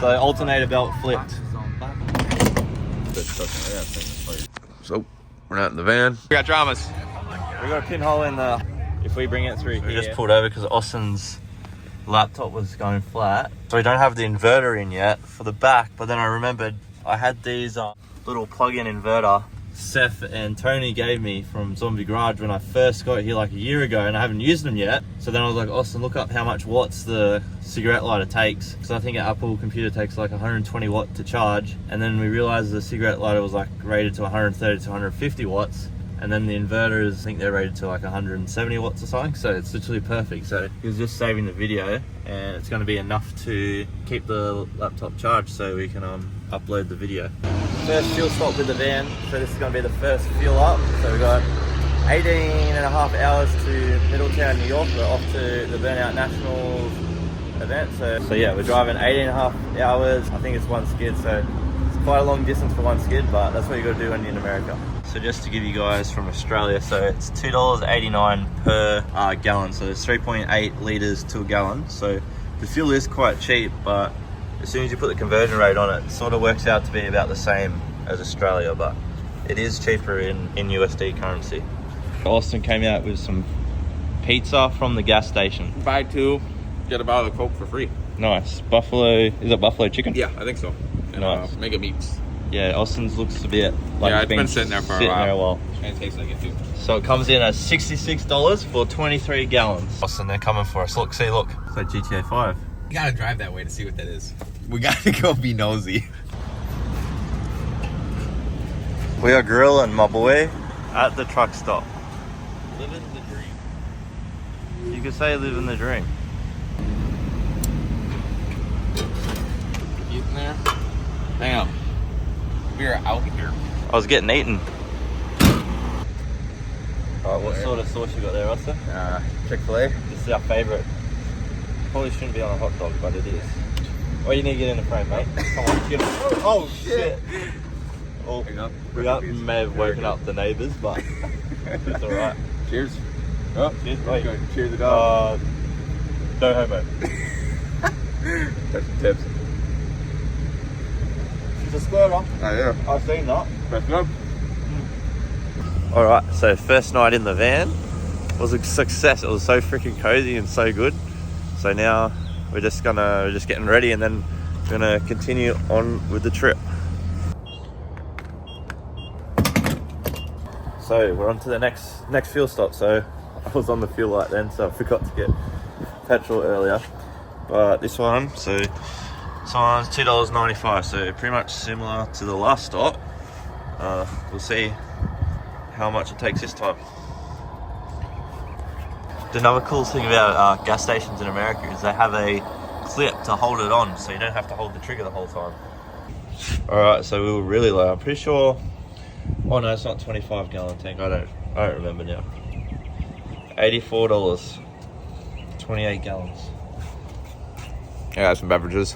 So alternator belt flipped. So we're not in the van. We got dramas. We got a pinhole in the, if we bring it through here. We just pulled over because Austin's laptop was going flat. So we don't have the inverter in yet for the back, but then I remembered I had these little plug-in inverter Seth and Tony gave me from Zombie Garage when I first got here like a year ago, and I haven't used them yet. So then I was like, Austin, look up how much watts the cigarette lighter takes, because I think an Apple computer takes like 120 watt to charge. And then we realized the cigarette lighter was like rated to 130 to 150 watts. And then the inverters, I think they're rated to like 170 watts or something. So it's literally perfect. So he was just saving the video, and it's going to be enough to keep the laptop charged so we can upload the video. First fuel stop with the van. So this is going to be the first fuel up. So we've got 18.5 hours to Middletown, New York. We're off to the Burnout Nationals event. So yeah, we're driving 18.5 hours. I think it's one skid. So it's quite a long distance for one skid, but that's what you got to do when you're in America. So just to give you guys from Australia, so it's $2.89 per gallon. So it's 3.8 litres to a gallon. So the fuel is quite cheap, but as soon as you put the conversion rate on it, it sort of works out to be about the same as Australia, but it is cheaper in USD currency. Austin came out with some pizza from the gas station. Buy two, get a bottle of Coke for free. Nice. Buffalo, is it buffalo chicken? Yeah, I think so. And, nice. Mega meats. Yeah, Austin's looks a bit like yeah, it's been sitting there for a while. And it tastes like it too. So it comes in at $66 for 23 gallons. Austin, they're coming for us. Look, see, look. It's like GTA 5. You gotta drive that way to see what that is. We gotta go be nosy. We are grilling, my boy, at the truck stop. Living the dream. You could say living the dream. Getting there. Hang on. We are out here. I was getting eaten. Alright, what sort of sauce you got there, Austin? Chick-fil-A. This is our favourite. Probably shouldn't be on a hot dog, but it is. Oh, you need to get in the frame, mate. Come on, get it. Oh, shit. Oh, we may have woken up the neighbours, but it's alright. Cheers. Oh, cheers. Wait. Cheers the dog. No homo. Touch some tips. She's a squirter. Oh, yeah. I've seen that. Press it up. Alright, so first night in the van was a success. It was so freaking cozy and so good. So now we're just getting ready, and then we're gonna continue on with the trip. So we're on to the next fuel stop. So I was on the fuel light then, so I forgot to get petrol earlier. But this one's $2.95, so pretty much similar to the last stop. We'll see how much it takes this time. Another cool thing about gas stations in America is they have a clip to hold it on, so you don't have to hold the trigger the whole time. Alright, so we were really low. I'm pretty sure, oh no, it's not 25 gallon tank. I don't remember now. $84, 28 gallons. I got some beverages.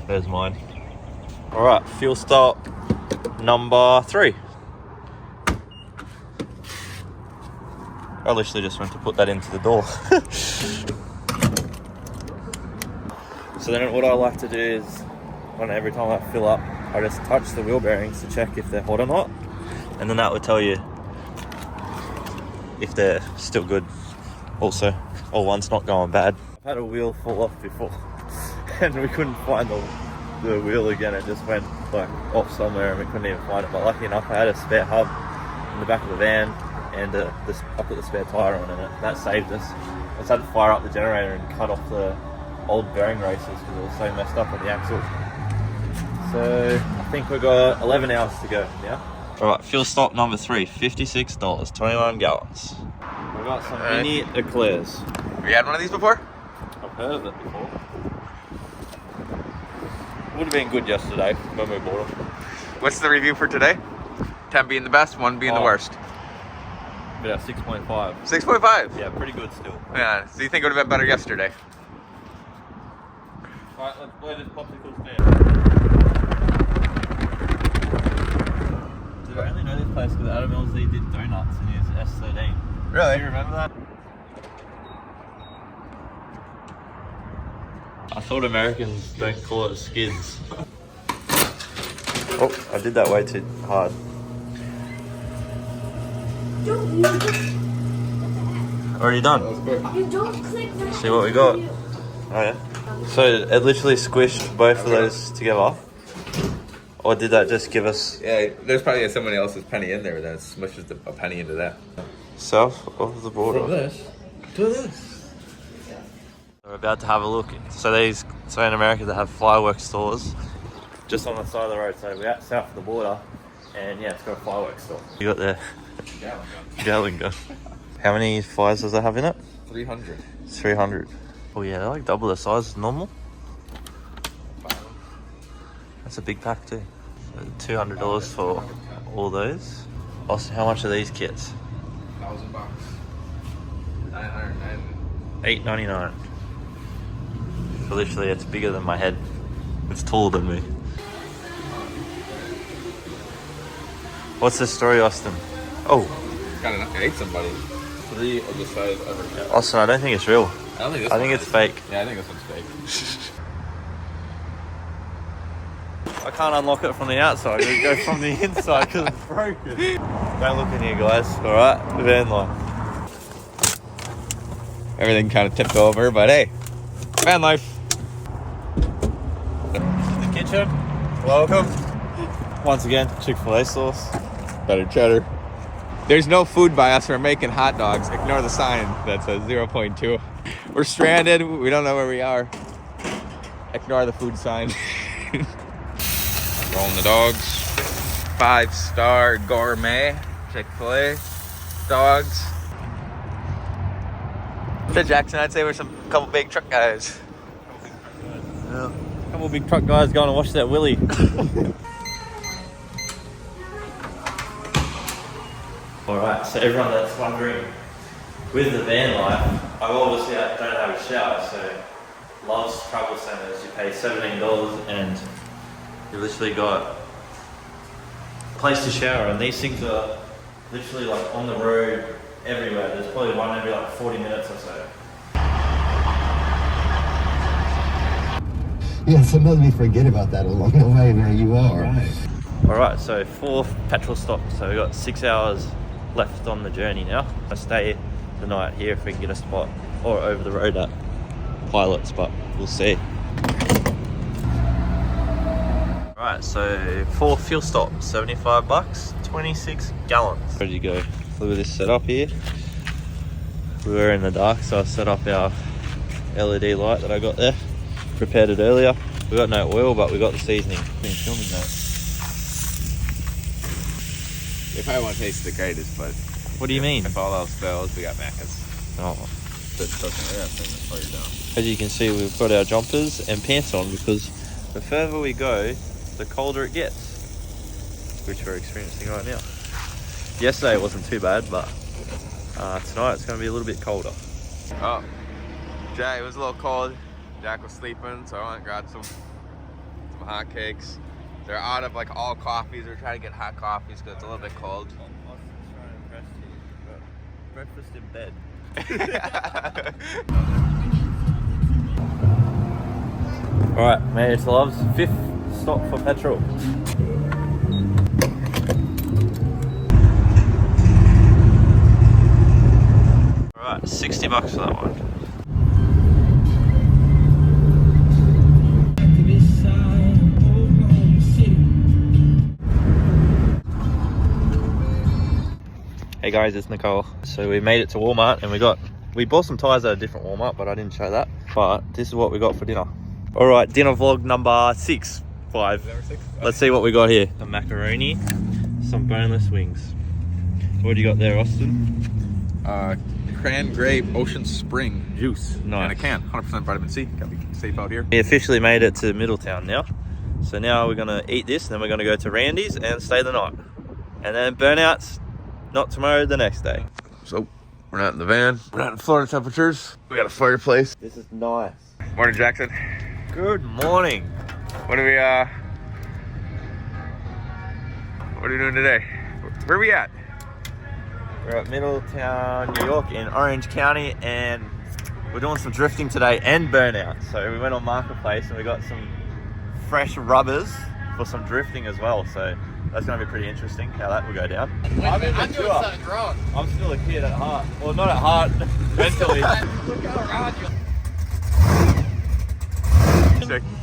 There's mine. Alright, fuel stop number 3. I literally just went to put that into the door. So then what I like to do is, every time I fill up, I just touch the wheel bearings to check if they're hot or not. And then that would tell you if they're still good also, or one's not going bad. I've had a wheel fall off before and we couldn't find the wheel again. It just went like off somewhere and we couldn't even find it. But lucky enough, I had a spare hub in the back of the van, and I put the spare tyre on, and that saved us. I just had to fire up the generator and cut off the old bearing races because it was so messed up on the axle. So I think we've got 11 hours to go now. Alright, fuel stop number 3, $56, 21 gallons. We've got some mini eclairs. Have you had one of these before? I've heard of it before. Would have been good yesterday when we bought them. What's the review for today? 10 being the best, 1 being the worst. Yeah, 6.5. 6.5? Yeah, pretty good still. Yeah, so you think it would have been better yesterday? Alright, let's blow this popsicle stand. Dude, I only know this place because Adam LZ did donuts in his S13. Really? Do you remember that? I thought Americans don't call it skids. Oh, I did that way too hard. Already done. You don't click that. See what we got. Oh yeah. So it literally squished both of those together. Or did that just give us... Yeah, there's probably somebody else's penny in there that smushes a penny into that. South of the border. From this to this. We're about to have a look. So in America they have fireworks stores just on the side of the road. So we're out south of the border, and yeah, it's got a fireworks store. You got the Gallon gun. How many fires does that have in it? 300. 300. Oh yeah, they're like double the size as normal. That's a big pack too. So $200 for all those. Austin, how much are these kits? $1,000. 990. $8.99. So literally, it's bigger than my head. It's taller than me. What's the story, Austin? Oh. Kind of ate somebody. 3 of the size ever. Austin, I don't think it's real. I think it's fake. Yeah, I think this one's fake. I can't unlock it from the outside. We go from the inside because it's broken. Don't look in here, guys. All right, the van life. Everything kind of tipped over, but hey, van life. The kitchen. Welcome. Once again, Chick-fil-A sauce. Better cheddar. There's no food by us. We're making hot dogs. Ignore the sign that says 0.2. We're stranded. We don't know where we are. Ignore the food sign. Rolling the dogs. 5-star gourmet Chick-fil-A dogs. To Jackson, I'd say we're a couple big truck guys. Yeah. A couple big truck guys going to wash that willy. Alright, so everyone that's wondering, with the van life, I obviously don't have a shower, so Love's Travel Centres, you pay $17 and you literally got a place to shower, and these things are literally like on the road everywhere. There's probably one every like 40 minutes or so. Yeah, sometimes we forget about that along the way where you are. Right. Alright, so 4 petrol stops, so we've got 6 hours left on the journey now. I stay the night here if we can get a spot, or over the road at Pilots, but we'll see. Right, so 4 fuel stops, $75, 26 gallons. Ready to go. Look at this setup here. We were in the dark, so I set up our LED light that I got there. Prepared it earlier. We got no oil, but we got the seasoning. Been filming that. They probably won't taste the greatest, but... What do you mean? If all else fails, we got Macca's. Oh. Fire down. As you can see, we've got our jumpers and pants on because the further we go, the colder it gets, which we're experiencing right now. Yesterday it wasn't too bad, but tonight it's going to be a little bit colder. Oh, Jack, it was a little cold. Jack was sleeping, so I went and grabbed some hot cakes. They're out of like all coffees. We're trying to get hot coffees because it's a little bit cold. Breakfast in bed. Alright, made it to Love's 5th stop for petrol. Alright, $60 for that one. Hey guys, it's Nicole. So we made it to Walmart and we bought some tyres at a different Walmart, but I didn't show that. But this is what we got for dinner. All right, dinner vlog number 6. Let's see what we got here. Some macaroni, some boneless wings. What do you got there, Austin? Cran grape ocean spring juice. Nice. And a can, 100% vitamin C. Gotta be safe out here. We officially made it to Middletown now. So now we're gonna eat this, and then we're gonna go to Randy's and stay the night. And then Burnouts, not tomorrow, the next day. So, we're not in the van. We're not in Florida temperatures. We got a fireplace. This is nice. Morning, Jackson. Good morning. What are we doing today? Where are we at? We're at Middletown, New York in Orange County, and we're doing some drifting today and burnout. So we went on Marketplace and we got some fresh rubbers for some drifting as well. So that's going to be pretty interesting how that will go down. I'm doing something wrong. I'm still a kid at heart. Well, not at heart, mentally. Look around you.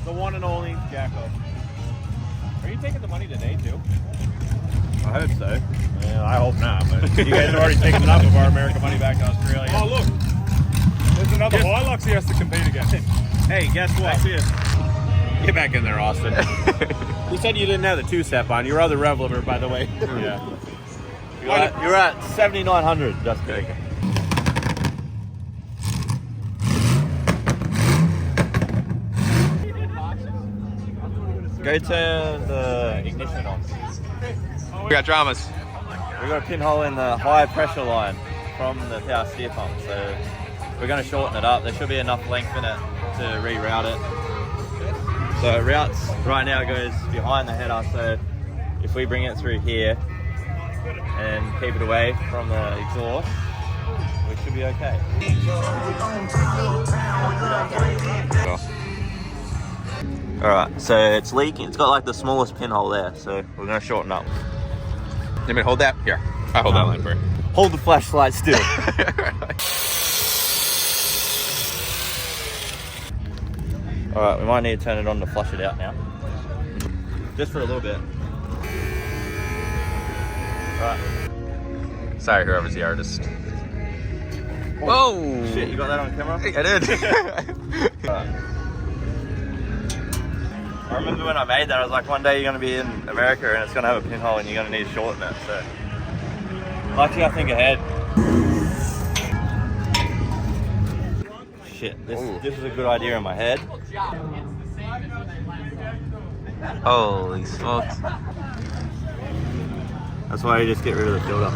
The one and only Jacko. Are you taking the money today too? I hope so. Yeah, I hope not, but you guys have already taken enough of our American money back to Australia. Oh, look. There's another Hilux he has to compete against. Hey, guess what? Get back in there, Austin. You said you didn't have the two-step on. Your other rev limiter, by the way. Yeah. You're at 7,900, just kidding. Go turn the ignition on. We got dramas. We've got a pinhole in the high pressure line from the power steer pump, so we're going to shorten it up. There should be enough length in it to reroute it. So it routes right now, goes behind the header, so if we bring it through here and keep it away from the exhaust, we should be okay. Alright, so it's leaking. It's got like the smallest pinhole there, so we're going to shorten up. You want me to hold that? Here, I hold that line for you. Hold the flashlight still. Alright, we might need to turn it on to flush it out now. Just for a little bit. Alright. Sorry, whoever's the artist. Whoa! Shit, you got that on camera? I did. Alright. I remember when I made that, I was like, one day you're going to be in America and it's going to have a pinhole and you're going to need to shorten it, so... Lucky I think ahead. Shit, this is a good idea in my head. Holy smokes. That's why you just get rid of the filter.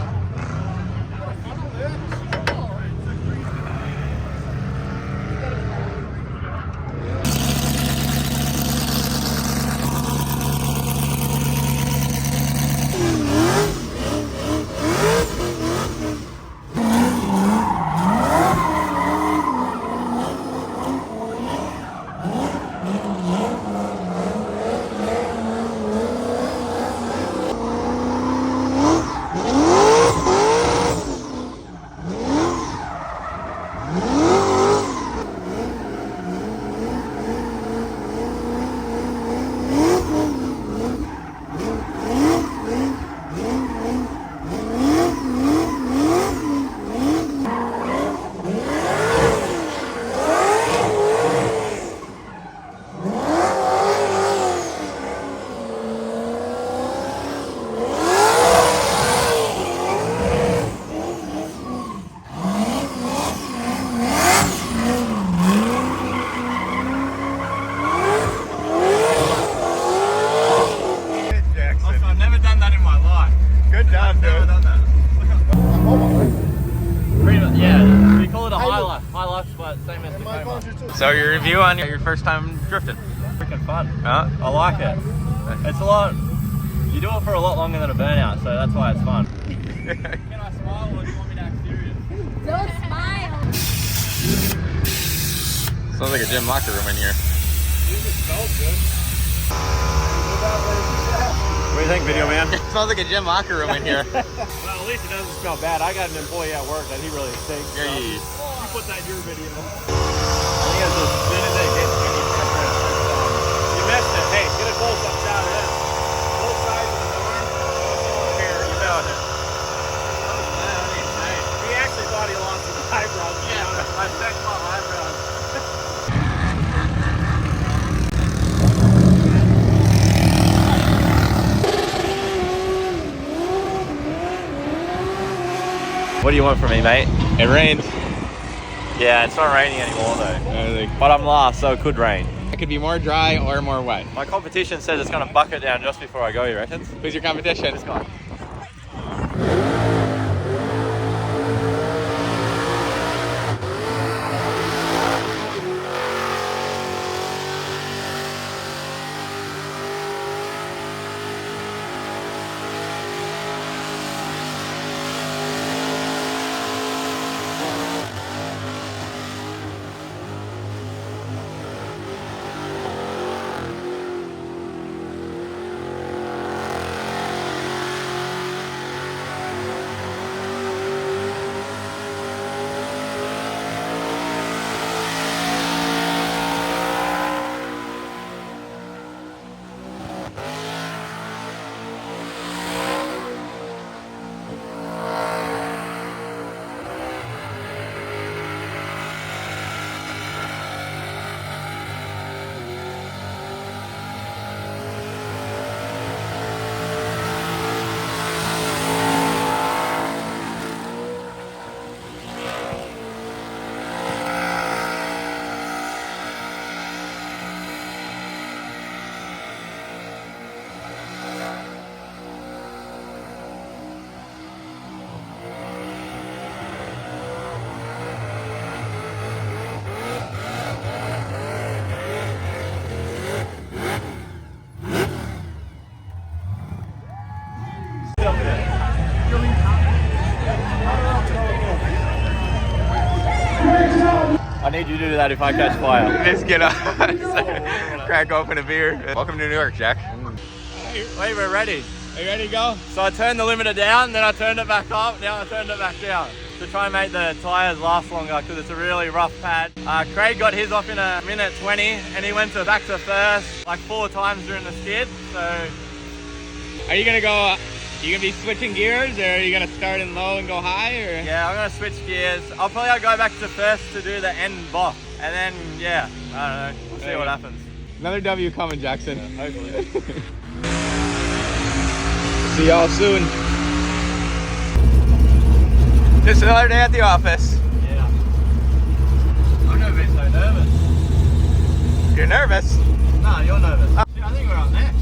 So your review on your first time drifting? Freaking fun. Huh? I like it. It's a lot. You do it for a lot longer than a burnout, so that's why it's fun. Can I smile or do you want me to act serious? Don't smile. Sounds like a gym locker room in here. It smells good. What do you think, video man? It smells like a gym locker room in here. Well, at least it doesn't smell bad. I got an employee at work that he really stinks. So Hey. you put that in your video. I think it's as soon as it gets any pressure, You missed it. Hey, get a close up shot of this. Both sides of the door. Here, you found it. He actually thought he lost his eyebrows. Yeah, I checked my eyebrows. What do you want from me, mate? It rained. Yeah, it's not raining anymore though. But I'm last, so it could rain. It could be more dry or more wet. My competition says it's going to bucket down just before I go, you reckon? Who's your competition? This guy. I need you to do that if I catch fire. Just get up, crack open a beer. Welcome to New York, Jack. Wait, we're ready. Are you ready to go? So I turned the limiter down, then I turned it back up, now I turned it back down to try and make the tyres last longer because it's a really rough pad. Craig got his off in a minute 20 and he went back to first like 4 times during the skid. So Are you gonna go? You gonna be switching gears, or are you gonna start in low and go high? Or yeah, I'm gonna switch gears. I'll probably go back to first to do the end box, and then yeah, I don't know. We'll see what happens. Another W coming, Jackson. Yeah, hopefully. See y'all soon. Just another day at the office. Yeah. I've never been so nervous. You're nervous? No, you're nervous. I think we're up next.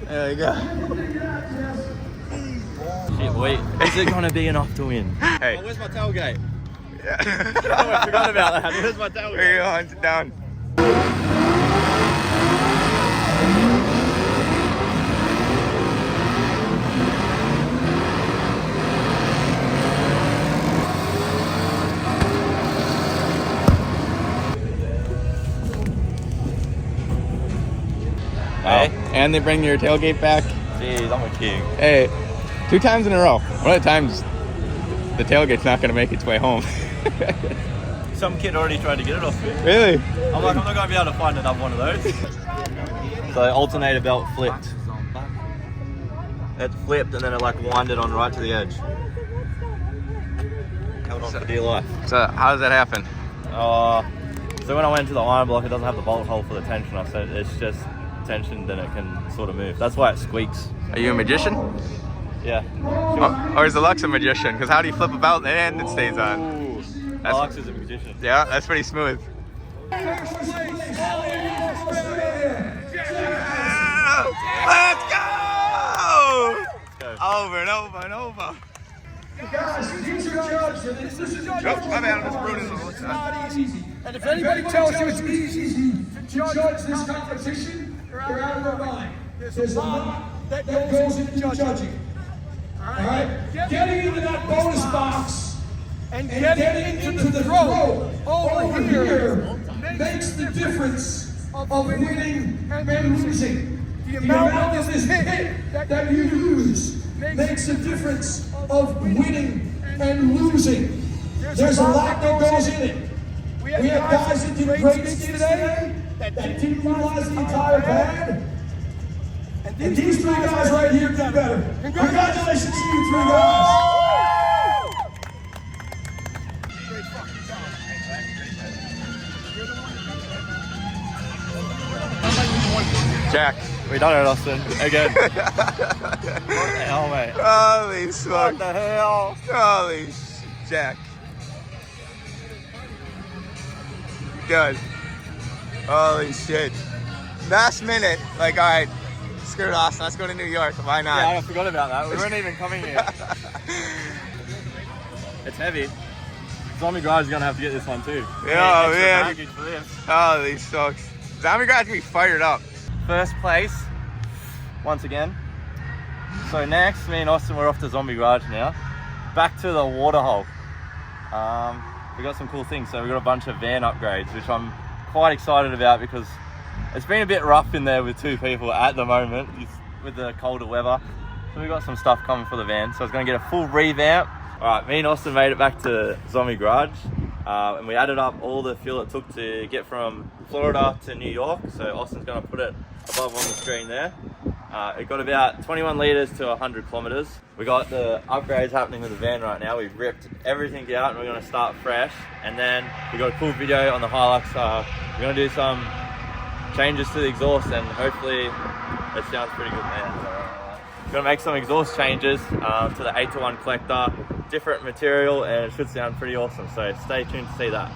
There we go. Shit, wait. Is it gonna be enough to win? Hey. Oh, where's my tailgate? Yeah. Oh, I forgot about that. Where's my tailgate? Here you go, hunt it down. Hey. And they bring your tailgate back. Jeez, I'm a king. Hey, 2 times in a row. One of the times the tailgate's not gonna make its way home. Some kid already tried to get it off me. Really? I'm like, I'm not gonna be able to find another one of those. So alternator belt flipped. It flipped and then it like winded on right to the edge. Held on for dear life. So how does that happen? So when I went to the iron block, it doesn't have the bolt hole for the tensioner, so it's just tension, then it can sort of move. That's why it squeaks. Are you a magician? Yeah. Or is the Lux a magician? Because how do you flip a belt and it stays on? Ooh, That's- Alex is a magician. Yeah, that's pretty smooth. Let's go! Over and over and over. Guys, these are judges. This is a judge. Oh, my bad, I'm just ruining it. It's not easy. And if anybody tells you it's easy to judge this competition, they're out of their mind. There's a lot that goes into judging. All right? Getting into that bonus box and getting into the throw over here makes the difference of winning and losing. The amount of this hit that you use makes a difference of winning and losing. There's a lot that goes in it. We have guys that did great skids today that didn't utilize the entire pad. And these 3 guys right here did better. Congratulations to you 3 guys. Jack. We done it, Austin. Again. What the hell, mate? Holy smoke. What the hell? Holy Jack. Good. Holy shit. Last minute, like, alright, screw it, Austin, let's go to New York. Why not? Yeah, I forgot about that. We weren't even coming here. It's heavy. Zombie Garage is going to have to get this one too. Yeah, Extra man. baggage for this. Holy smokes. Zombie Garage can be fired up. First place, once again. So next, me and Austin, we're off to Zombie Garage now. Back to the waterhole. We got some cool things. So we got a bunch of van upgrades, which I'm quite excited about because it's been a bit rough in there with 2 people at the moment with the colder weather. So we got some stuff coming for the van. So it's going to get a full revamp. All right, me and Austin made it back to Zombie Garage. And we added up all the fuel it took to get from Florida to New York. So Austin's going to put it above on the screen there. It got about 21 litres to 100 kilometres. We got the upgrades happening with the van right now. We've ripped everything out and we're going to start fresh. And then we got a cool video on the Hilux. We're going to do some changes to the exhaust and hopefully it sounds pretty good, man. We're going to make some exhaust changes to the 8-to-1 collector, different material, and it should sound pretty awesome. So stay tuned to see that.